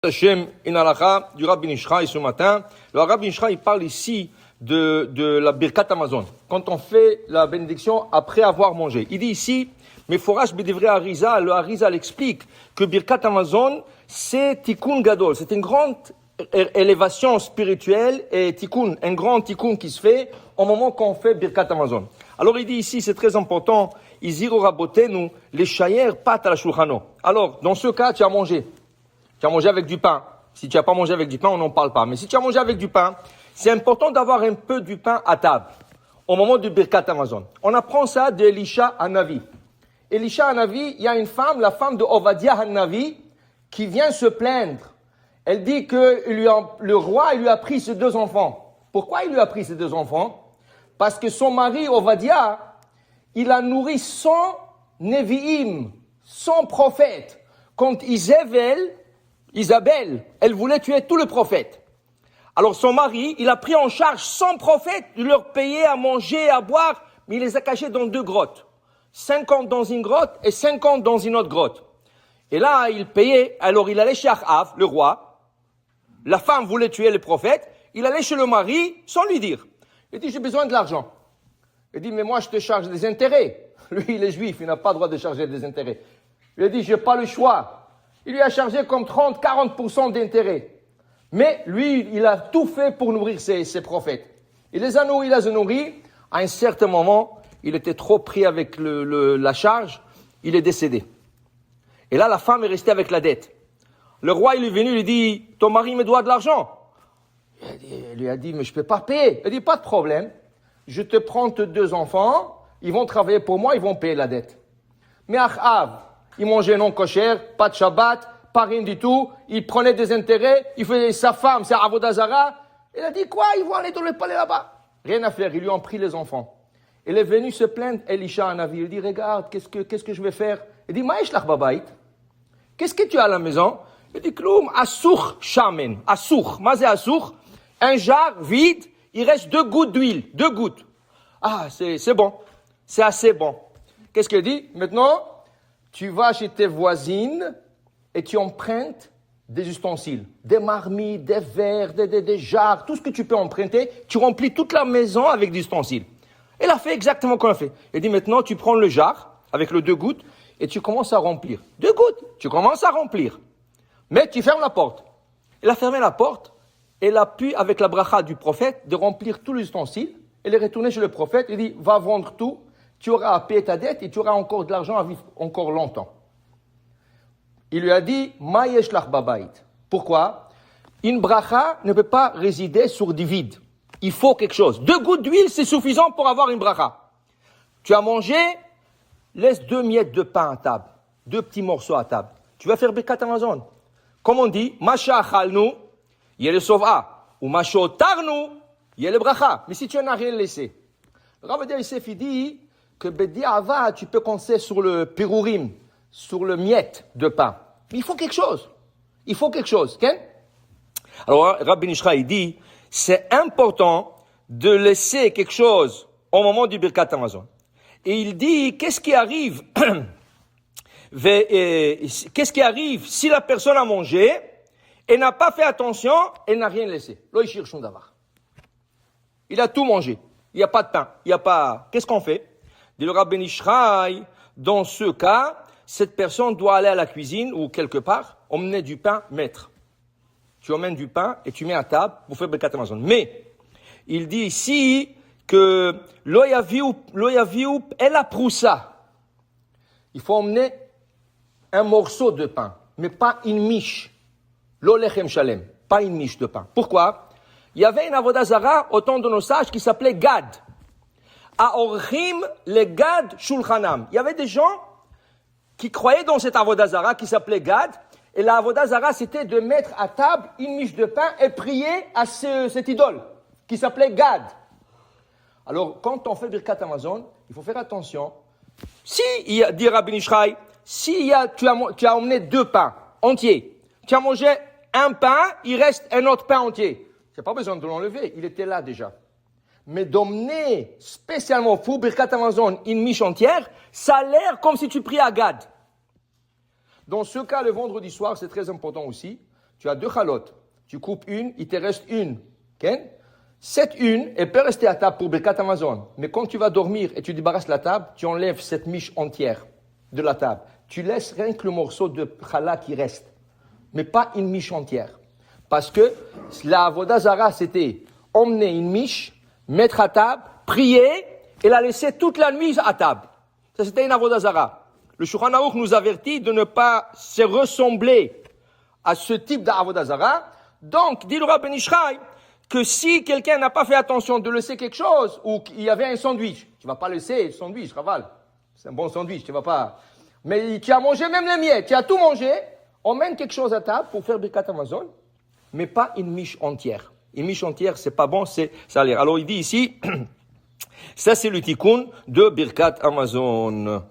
Hashem, une halakha du Rabbi Nishra ce matin. Le Rabbi Nishra, il parle ici de la Birkat Hamazon. Quand on fait la bénédiction après avoir mangé. Il dit ici, mais Forash B'divrei Ariza, le Ariza l'explique, que Birkat Hamazon, c'est Tikkun Gadol. C'est une grande élévation spirituelle et Tikkun, un grand Tikkun qui se fait au moment qu'on fait Birkat Hamazon. Alors il dit ici, c'est très important, Iziru Rabotenu, les shayer pat à la shulchano. Alors, dans ce cas, tu as mangé. Tu as mangé avec du pain. Si tu n'as pas mangé avec du pain, on n'en parle pas. Mais si tu as mangé avec du pain, c'est important d'avoir un peu du pain à table au moment du Birkat Hamazon. On apprend ça d'Elisha Hanavi. Elisha Hanavi, il y a une femme, la femme de Ovadia Hanavi, qui vient se plaindre. Elle dit que le roi il lui a pris ses 2 enfants. Pourquoi il lui a pris ses 2 enfants? Parce que son mari, Ovadia, il a nourri 100 Nevi'im, 100 prophètes. Quand Isabelle, elle voulait tuer tous les prophètes. Alors son mari, il a pris en charge 100 prophètes, il leur payait à manger, à boire, mais il les a cachés dans 2 grottes. 50 dans une grotte et 50 dans une autre grotte. Et là, il payait, alors il allait chez Achav, le roi. La femme voulait tuer les prophètes, il allait chez le mari sans lui dire. Il dit, j'ai besoin de l'argent. Il dit, mais moi je te charge des intérêts. Lui, il est juif, il n'a pas le droit de charger des intérêts. Il a dit, j'ai pas le choix. Il lui a chargé comme 30-40% d'intérêt. Mais lui, il a tout fait pour nourrir ses prophètes. Il les a nourris. À un certain moment, il était trop pris avec la charge. Il est décédé. Et là, la femme est restée avec la dette. Le roi, il est venu, il lui dit, ton mari me doit de l'argent. Il lui a dit, mais je peux pas payer. Il dit, pas de problème. Je te prends tes 2 enfants. Ils vont travailler pour moi, ils vont payer la dette. Mais Achav, il mangeait non kosher, pas de Shabbat, pas rien du tout. Il prenait des intérêts. Il faisait sa femme, c'est Avodah Zara. Il a dit quoi? Ils vont aller dans le palais là-bas. Rien à faire. Ils lui ont pris les enfants. Il est venu se plaindre, Elisha Hanavi. Il dit, regarde, qu'est-ce que je vais faire? Il dit, Maïsh lach babait. Qu'est-ce que tu as à la maison? Il dit, Kloum, assour shamen. Assour. Mazé assour. Un jar vide. Il reste 2 gouttes d'huile. 2 gouttes. Ah, c'est bon. C'est assez bon. Qu'est-ce qu'il dit? Maintenant, tu vas chez tes voisines et tu empruntes des ustensiles, des marmites, des verres, des jarres, tout ce que tu peux emprunter. Tu remplis toute la maison avec des ustensiles. Elle a fait exactement comme elle a fait. Elle dit maintenant, tu prends le jar avec le 2 gouttes et tu commences à remplir. 2 gouttes, tu commences à remplir. Mais tu fermes la porte. Elle a fermé la porte. Elle a pu, avec la bracha du prophète, de remplir tous les ustensiles. Elle est retournée chez le prophète. Il dit, va vendre tout. Tu auras à payer ta dette et tu auras encore de l'argent à vivre encore longtemps. Il lui a dit, Maïesh lach babait. Pourquoi? Une bracha ne peut pas résider sur du vide. Il faut quelque chose. 2 gouttes d'huile, c'est suffisant pour avoir une bracha. Tu as mangé, laisse 2 miettes de pain à table. 2 petits morceaux à table. Tu vas faire Birkat Hamazon. Comme on dit, Masha achalnu, yé le sova. Ou Masha otarnu, yé le bracha. Mais si tu n'as rien laissé. Le Rav Yosef, il dit que Bediava, tu peux compter sur le pirourim, sur le miette de pain. Mais il faut quelque chose. Il faut quelque chose. Okay? Alors, Rabbi Nishra, il dit, c'est important de laisser quelque chose au moment du Birkat Hamazon. Et il dit, qu'est-ce qui arrive si la personne a mangé et n'a pas fait attention et n'a rien laissé? Lo yishir shum davar. Il a tout mangé. Il n'y a pas de pain. Il n'y a pas. Qu'est-ce qu'on fait? Dit le Rabbi Nishra, dans ce cas, cette personne doit aller à la cuisine ou quelque part, emmener du pain, mettre. Tu emmènes du pain et tu mets à table pour faire Birkat Hamazon. Mais, il dit ici que lo yaviu el aproussa. Il faut emmener un morceau de pain, mais pas une miche. Lo lechem shalem, pas une miche de pain. Pourquoi? Il y avait une avodah zara au temps de nos sages qui s'appelait Gad. Aorchim le Gad shulchanam. Il y avait des gens qui croyaient dans cette avodah zara qui s'appelait Gad. Et la avodah zara, c'était de mettre à table une miche de pain et prier à cette idole qui s'appelait Gad. Alors, quand on fait Birkat Hamazon, il faut faire attention. Dit Rabbi Nishra, tu as emmené 2 pains entiers, tu as mangé un pain, il reste un autre pain entier. Tu n'as pas besoin de l'enlever, il était là déjà. Mais d'emmener spécialement pour Birkat Hamazon une miche entière, ça a l'air comme si tu priais à Gad. Dans ce cas, le vendredi soir, c'est très important aussi, Tu as 2 chalotes. Tu coupes une, il te reste une. Okay? Cette une, elle peut rester à table pour Birkat Hamazon. Mais quand tu vas dormir et tu débarrasses la table, tu enlèves cette miche entière de la table. Tu laisses rien que le morceau de challah qui reste. Mais pas une miche entière. Parce que la Avodah Zara, c'était emmener une miche, mettre à table, prier et la laisser toute la nuit à table. Ça, c'était une Avodah Zara. Le Shulchan Aruch nous avertit de ne pas se ressembler à ce type d'Avodah Zara. Donc, dit le Rav Ben Ishraï, que si quelqu'un n'a pas fait attention de laisser quelque chose, ou qu'il y avait un sandwich, tu vas pas laisser le sandwich, Raval. C'est un bon sandwich, tu vas pas. Mais tu as mangé même les miettes, tu as tout mangé, emmène quelque chose à table pour faire Birkat Hamazon, mais pas une miche entière. Une miche entière, c'est pas bon, c'est salaire. Alors il dit ici, ça c'est le tikkun de Birkat Hamazon.